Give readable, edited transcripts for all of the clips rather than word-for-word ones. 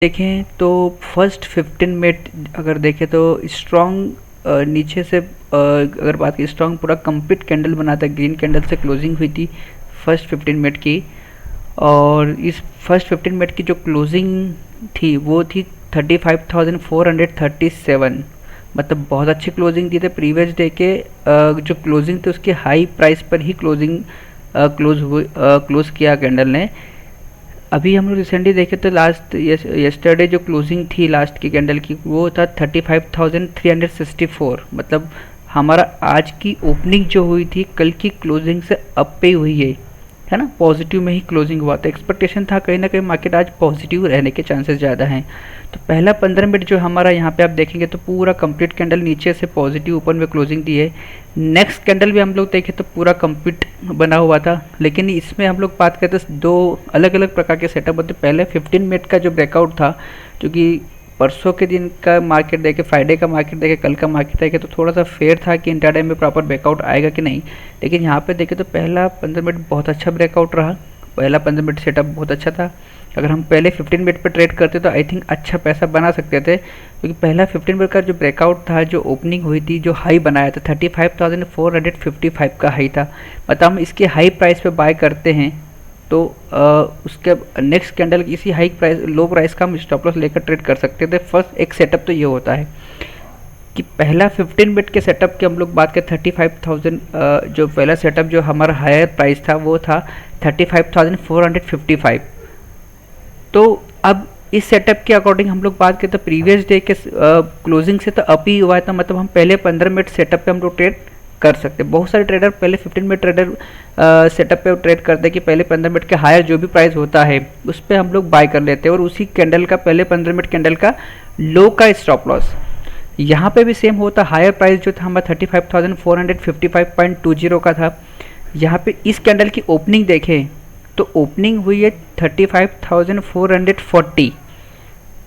देखें तो first 15 minute अगर देखें तो स्ट्रॉन्ग नीचे से अगर बात की स्ट्रॉन्ग पूरा कंप्लीट कैंडल बना था। ग्रीन कैंडल से क्लोजिंग हुई थी फर्स्ट 15 मिनट की, और इस फर्स्ट 15 मिनट की जो क्लोजिंग थी वो थी 35,437। मतलब बहुत अच्छी क्लोजिंग दी थी। प्रीवियस डे के जो क्लोजिंग थी उसके हाई प्राइस पर ही क्लोजिंग क्लोज किया कैंडल ने। अभी हम लोग रिसेंटली देखे तो लास्ट यस्टरडे जो क्लोजिंग थी लास्ट की कैंडल की वो था 35,364। मतलब हमारा आज की ओपनिंग जो हुई थी कल की क्लोजिंग से अप पे हुई है ना, पॉजिटिव में ही क्लोजिंग हुआ। तो एक्सपेक्टेशन था कहीं ना कहीं मार्केट आज पॉजिटिव रहने के चांसेस ज़्यादा हैं। तो पहला 15 मिनट जो हमारा यहाँ पे आप देखेंगे तो पूरा कंप्लीट कैंडल नीचे से पॉजिटिव ऊपर में क्लोजिंग दी है। नेक्स्ट कैंडल भी हम लोग देखें तो पूरा कंप्लीट बना हुआ था, लेकिन इसमें हम लोग बात करते दो अलग अलग प्रकार के सेटअप होते। पहले 15 मिनट का जो ब्रेकआउट था, क्योंकि परसों के दिन का मार्केट देखे, फ्राइडे का मार्केट देखे, कल का मार्केट देखे तो थोड़ा सा फेयर था कि इंट्राडे में प्रॉपर ब्रेकआउट आएगा कि नहीं। लेकिन यहाँ पे देखें तो पहला 15 मिनट बहुत अच्छा ब्रेकआउट रहा। पहला 15 मिनट सेटअप बहुत अच्छा था। अगर हम पहले 15 मिनट पर ट्रेड करते तो आई थिंक अच्छा पैसा बना सकते थे, क्योंकि पहला 15 मिनट का जो ब्रेकआउट था, जो ओपनिंग हुई थी, जो हाई बनाया था 35,455 का हाई था। मतलब हम इसके हाई प्राइस पे बाय करते हैं तो उसके नेक्स्ट कैंडल इसी हाई प्राइस लो प्राइस का हम स्टॉप लॉस लेकर ट्रेड कर सकते थे। फर्स्ट एक सेटअप तो ये होता है कि पहला 15 मिनट के सेटअप की हम लोग बात करें 35,000, जो पहला सेटअप जो हमारा हायर प्राइस था वो था 35,455। तो अब इस सेटअप के अकॉर्डिंग हम लोग बात करें तो प्रीवियस डे के क्लोजिंग से तो अप ही हुआ था। मतलब हम पहले 15 मिनट सेटअप पे हम लोग ट्रेड कर सकते हैं। बहुत सारे ट्रेडर पहले 15 मिनट ट्रेडर सेटअप पे ट्रेड करते हैं कि पहले 15 मिनट के हायर जो भी प्राइस होता है उस पर हम लोग बाय कर लेते हैं, और उसी कैंडल का पहले 15 मिनट कैंडल का लो का स्टॉप लॉस। यहाँ पे भी सेम होता। हायर प्राइस जो था हमारा 35,455.20 का था। यहाँ पे इस कैंडल की ओपनिंग देखें तो ओपनिंग हुई है 35,440।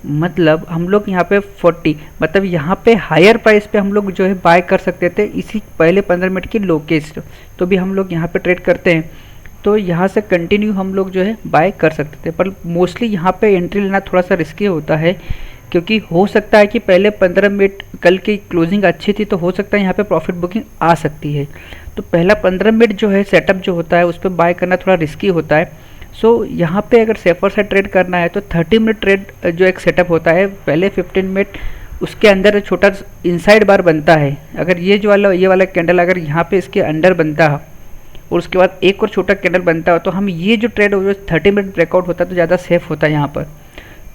मतलब हम लोग यहाँ पे 40, मतलब यहाँ पे हायर प्राइस पे हम लोग जो है बाय कर सकते थे इसी पहले 15 मिनट की लोकेस्ट। तो भी हम लोग यहाँ पे ट्रेड करते हैं तो यहाँ से कंटिन्यू हम लोग जो है बाय कर सकते थे। पर मोस्टली यहाँ पे एंट्री लेना थोड़ा सा रिस्की होता है, क्योंकि हो सकता है कि पहले 15 मिनट कल की क्लोजिंग अच्छी थी तो हो सकता है यहाँ पे प्रॉफिट बुकिंग आ सकती है। तो पहला 15 मिनट जो है सेटअप जो होता है उस पर बाय करना थोड़ा रिस्की होता है। सो यहाँ पे अगर सेफर से ट्रेड करना है तो 30 मिनट ट्रेड जो एक सेटअप होता है, पहले 15 मिनट उसके अंदर छोटा इनसाइड बार बनता है। अगर ये वाला कैंडल अगर यहाँ पे इसके अंडर बनता है और उसके बाद एक और छोटा कैंडल बनता हो तो हम ये जो ट्रेड हो 30 मिनट ब्रेकआउट होता है तो ज़्यादा सेफ होता है यहाँ पर।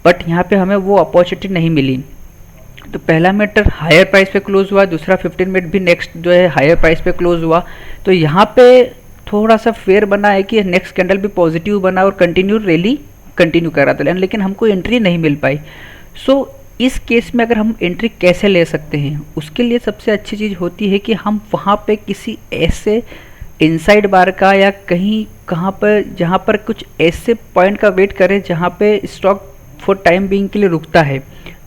बट यहाँ पे हमें वो अपॉर्चुनिटी नहीं मिली। तो पहला मिनट हायर प्राइस पे क्लोज हुआ, दूसरा 15 मिनट भी नेक्स्ट जो है हायर प्राइस पे क्लोज हुआ। तो यहाँ पे थोड़ा सा फेयर बना है कि नेक्स्ट कैंडल भी पॉजिटिव बना और कंटिन्यू रैली कंटिन्यू कर रहा था, लेकिन हमको एंट्री नहीं मिल पाई। सो इस केस में अगर हम एंट्री कैसे ले सकते हैं, उसके लिए सबसे अच्छी चीज़ होती है कि हम वहाँ पे किसी ऐसे इनसाइड बार का या कहीं कहाँ पर जहाँ पर कुछ ऐसे पॉइंट का वेट करें जहाँ पे स्टॉक फॉर टाइम बीइंग के लिए रुकता है।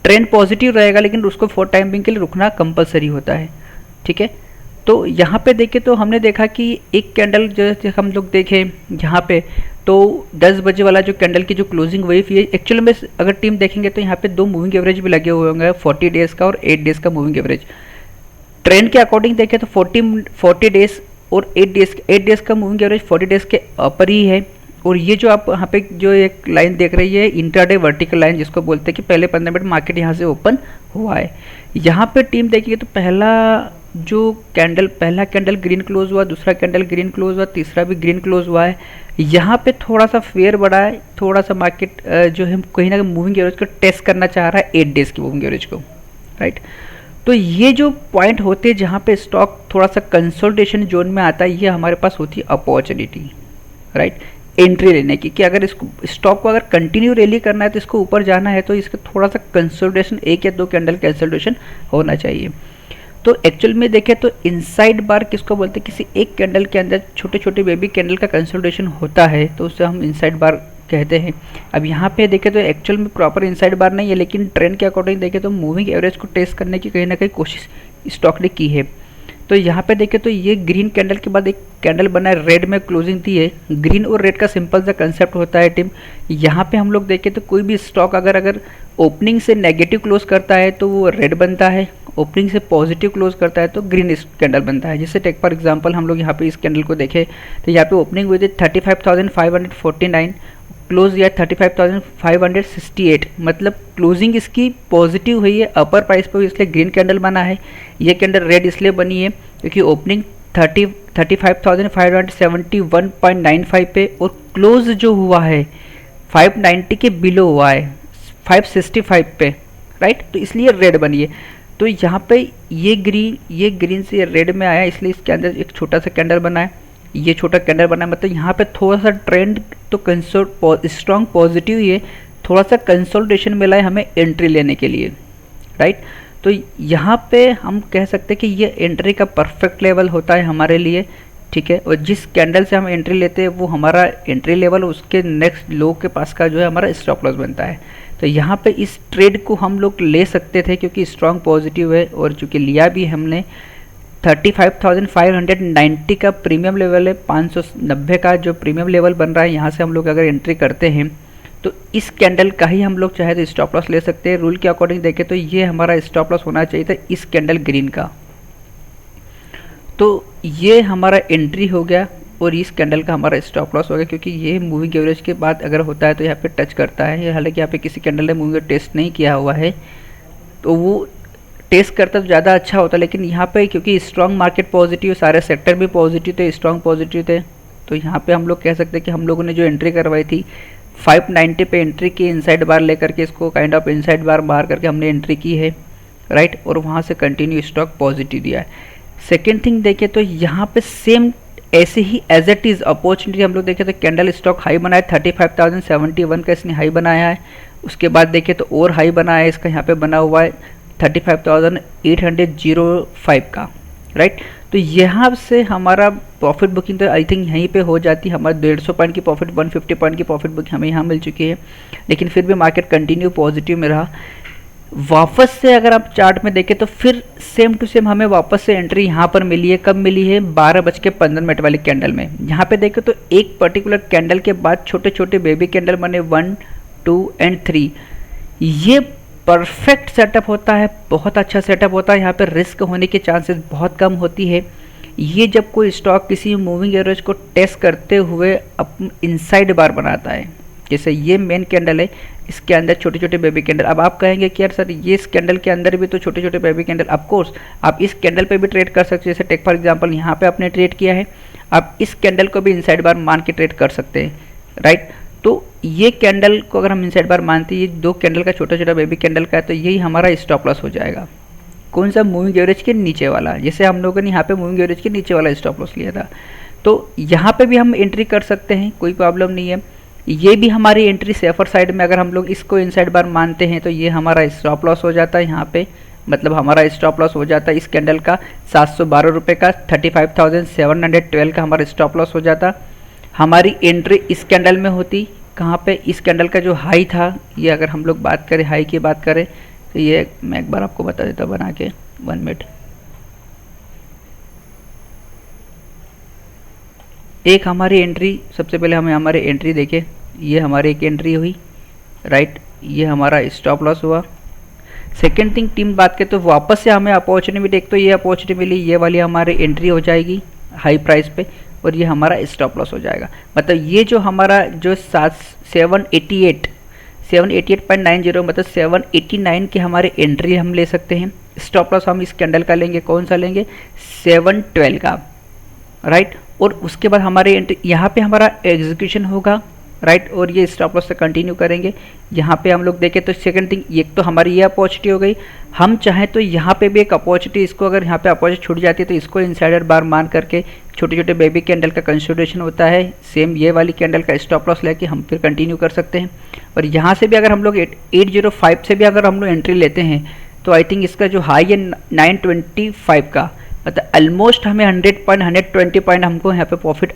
ट्रेंड पॉजिटिव रहेगा लेकिन उसको फॉर टाइम बीइंग के लिए रुकना कंपलसरी होता है। ठीक है, तो यहाँ पे देखें तो हमने देखा कि एक कैंडल जो हम लोग देखें यहाँ पे तो 10 बजे वाला जो कैंडल की जो क्लोजिंग हुई थी एक्चुअली में अगर टीम देखेंगे तो यहाँ पे दो मूविंग एवरेज भी लगे हुए होंगे, 40 डेज़ का और 8 डेज़ का मूविंग एवरेज। ट्रेंड के अकॉर्डिंग देखें तो 40 डेज़ और 8 डेज़ का मूविंग एवरेज 40 डेज़ के ऊपर ही है। और ये जो आप यहाँ पे जो एक लाइन देख रही है इंट्राडे वर्टिकल लाइन, जिसको बोलते हैं कि पहले 15 मिनट मार्केट यहाँ से ओपन हुआ है। यहाँ पे टीम देखिए तो पहला कैंडल ग्रीन क्लोज हुआ, दूसरा कैंडल ग्रीन क्लोज हुआ, तीसरा भी ग्रीन क्लोज हुआ है। यहाँ पे थोड़ा सा फेयर बढ़ा है, थोड़ा सा मार्केट जो है कहीं ना कहीं मूविंग एवरेज को टेस्ट करना चाह रहा है 8 डेज़ की मूविंग एवरेज को, राइट। तो ये जो पॉइंट होते हैं जहाँ पे स्टॉक थोड़ा सा कंसोलिडेशन जोन में आता है, ये हमारे पास होती है अपॉर्चुनिटी, राइट, एंट्री लेने की। कि अगर इसको स्टॉक को अगर कंटिन्यू रैली करना है तो इसको ऊपर जाना है तो इसका थोड़ा सा कंसोलिडेशन, एक या दो कैंडल कंसोलिडेशन होना चाहिए। तो एक्चुअल में देखें तो इनसाइड बार किसको बोलते हैं, किसी एक कैंडल के अंदर छोटे छोटे बेबी कैंडल का कंसोलिडेशन होता है तो उसे हम इनसाइड बार कहते हैं। अब यहाँ पे देखें तो एक्चुअल में प्रॉपर इनसाइड बार नहीं है, लेकिन ट्रेंड के अकॉर्डिंग देखें तो मूविंग एवरेज को टेस्ट करने की कहीं ना कहीं कोशिश स्टॉक ने की है। तो यहाँ पे देखें तो ये ग्रीन कैंडल के बाद एक कैंडल बना है, रेड में क्लोजिंग दी है। ग्रीन और रेड का सिंपल सा कंसेप्ट होता है टीम। यहाँ पे हम लोग देखें तो कोई भी स्टॉक अगर ओपनिंग से नेगेटिव क्लोज करता है तो वो रेड बनता है, ओपनिंग से पॉजिटिव क्लोज करता है तो ग्रीन कैंडल बनता है। जैसे टेक फॉर एग्जांपल हम लोग यहाँ पे इस कैंडल को देखें तो यहाँ पे ओपनिंग हुई थी 35,549, क्लोज या 35,568, मतलब क्लोजिंग इसकी पॉजिटिव हुई है अपर प्राइस पर, इसलिए ग्रीन कैंडल बना है। ये कैंडल रेड इसलिए बनी है क्योंकि ओपनिंग 35,571.95 पे और क्लोज जो हुआ है 590 के बिलो हुआ है 565 पे, राइट, तो इसलिए रेड बनी है। तो यहाँ पे ये ग्रीन से रेड में आया, इसलिए इसके अंदर एक छोटा सा कैंडल बना है, ये छोटा कैंडल बना है, मतलब यहाँ पे थोड़ा सा ट्रेंड तो स्ट्रॉन्ग पॉजिटिव ही है, थोड़ा सा कंसोलिडेशन मिला है हमें एंट्री लेने के लिए, राइट। तो यहाँ पे हम कह सकते हैं कि ये एंट्री का परफेक्ट लेवल होता है हमारे लिए, ठीक है। और जिस कैंडल से हम एंट्री लेते हैं वो हमारा एंट्री लेवल, उसके नेक्स्ट लो के पास का जो है हमारा स्टॉप लॉस बनता है। तो यहाँ पे इस ट्रेड को हम लोग ले सकते थे क्योंकि स्ट्रॉन्ग पॉजिटिव है, और चूँकि लिया भी हमने 35,590 का प्रीमियम लेवल है, 590 का जो प्रीमियम लेवल बन रहा है, यहाँ से हम लोग अगर एंट्री करते हैं तो इस कैंडल का ही हम लोग चाहे तो स्टॉप लॉस ले सकते हैं। रूल के अकॉर्डिंग देखें तो ये हमारा स्टॉप लॉस होना चाहिए था इस कैंडल ग्रीन का। तो ये हमारा एंट्री हो गया और इस कैंडल का हमारा स्टॉप लॉस हो गया, क्योंकि ये मूविंग एवरेज के बाद अगर होता है तो यहाँ पे टच करता है। हालांकि यहाँ पे किसी कैंडल ने मूविंग टेस्ट नहीं किया हुआ है, तो वो टेस्ट करता तो ज़्यादा अच्छा होता, लेकिन यहाँ पे क्योंकि स्ट्रॉन्ग मार्केट पॉजिटिव, सारे सेक्टर भी पॉजिटिव थे, स्ट्रॉन्ग पॉजिटिव थे, तो यहाँ पे हम लोग कह सकते हैं कि हम लोगों ने जो एंट्री करवाई थी 590 पे एंट्री की, इनसाइड बार लेकर के इसको काइंड ऑफ इनसाइड बार बाहर करके हमने एंट्री की है, राइट, और वहाँ से कंटिन्यू स्टॉक पॉजिटिव दिया है। सेकेंड थिंग देखें तो यहाँ पे सेम ऐसे ही एज इट इज़ अपॉर्चुनिटी हम लोग देखें तो कैंडल स्टॉक हाई बनाया 35,071 का इसने हाई बनाया है। उसके बाद देखें तो और हाई बनाया है, इसका यहाँ पे बना हुआ है 35,805 का, राइट। तो यहाँ से हमारा प्रॉफिट बुकिंग तो आई थिंक यहीं पे हो जाती है। हमारा 150 पॉइंट की प्रॉफिट, 150 पॉइंट की प्रॉफिट बुकिंग हमें यहाँ मिल चुकी है, लेकिन फिर भी मार्केट कंटिन्यू पॉजिटिव में रहा। वापस से अगर आप चार्ट में देखें तो फिर सेम टू सेम हमें वापस से एंट्री यहाँ पर मिली है। कब मिली है? 12:15 वाली कैंडल में। यहाँ पे देखें तो एक पर्टिकुलर कैंडल के बाद छोटे छोटे बेबी कैंडल बने 1, 2 एंड 3। ये परफेक्ट सेटअप होता है, बहुत अच्छा सेटअप होता है। यहाँ पे रिस्क होने के चांसेस बहुत कम होती है। ये जब कोई स्टॉक किसी मूविंग एवरेज को टेस्ट करते हुए इनसाइड बार बनाता है, जैसे ये मेन कैंडल है, इसके अंदर छोटे छोटे बेबी कैंडल। अब आप कहेंगे कि यार सर ये इस कैंडल के अंदर भी तो छोटे छोटे बेबी कैंडल। ऑफ कोर्स आप इस कैंडल पे भी ट्रेड कर सकते हैं, जैसे टेक फॉर एग्जांपल यहाँ पे आपने ट्रेड किया है, आप इस कैंडल को भी इनसाइड बार मान के ट्रेड कर सकते हैं, राइट। तो ये कैंडल को अगर हम इनसाइड बार मानते हैं, ये 2 कैंडल का छोटा छोटा बेबी कैंडल का है, तो यही हमारा स्टॉप लॉस हो जाएगा। कौन सा? मूविंग एवरेज के नीचे वाला। जैसे हम लोगों ने यहाँ पे मूविंग एवरेज के नीचे वाला स्टॉप लॉस लिया था, तो यहाँ पे भी हम एंट्री कर सकते हैं, कोई प्रॉब्लम नहीं है। ये भी हमारी एंट्री सेफर साइड में, अगर हम लोग इसको इनसाइड बार मानते हैं तो ये हमारा स्टॉप लॉस हो जाता है यहाँ पे, मतलब हमारा स्टॉप लॉस हो जाता है इस कैंडल का 712 रुपये का, 35,712 का हमारा स्टॉप लॉस हो जाता। हमारी एंट्री इस कैंडल में होती, कहाँ पे? इस कैंडल का जो हाई था, ये अगर हम लोग बात करें, हाई की बात करें, तो ये मैं एक बार आपको बता देता हूँ बना के, 1 मिनट। एक हमारी एंट्री, सबसे पहले हमें हमारी एंट्री देखें, ये हमारी एक एंट्री हुई, राइट, ये हमारा स्टॉप लॉस हुआ। सेकेंड थिंग टीम बात करें तो वापस से हमें अपॉर्चुनिटी, एक तो ये अपॉर्चुनिटी मिली, ये वाली हमारी एंट्री हो जाएगी हाई प्राइस पे, और ये हमारा स्टॉप लॉस हो जाएगा। मतलब ये जो हमारा जो 788.90 मतलब 789 की हमारी एंट्री हम ले सकते हैं। स्टॉप लॉस हम इस कैंडल का लेंगे, कौन सा लेंगे? 712 का, राइट। और उसके बाद हमारी एंट्री यहाँ पे हमारा एग्जीक्यूशन होगा, राइट, और ये स्टॉप लॉस से कंटिन्यू करेंगे। यहाँ पे हम लोग देखें तो सेकंड थिंग, एक तो हमारी ये अपॉर्चुनिटी हो गई। हम चाहें तो यहाँ पे भी एक अपॉर्चुनिटी, इसको अगर यहाँ पे अपॉर्चुनिटी छूट जाती है तो इसको इनसाइडर बार मान करके छोटे छोटे बेबी कैंडल का कंसिडरेशन होता है, सेम ये वाली कैंडल का स्टॉप लॉस लेके हम फिर कंटिन्यू कर सकते हैं। और यहाँ से भी अगर हम लोग 805 से भी अगर हम लोग एंट्री लेते हैं तो आई थिंक इसका जो हाई है 925 का, मतलब ऑलमोस्ट हमें 100 पॉइंट 120 पॉइंट हमको यहाँ पे प्रॉफिट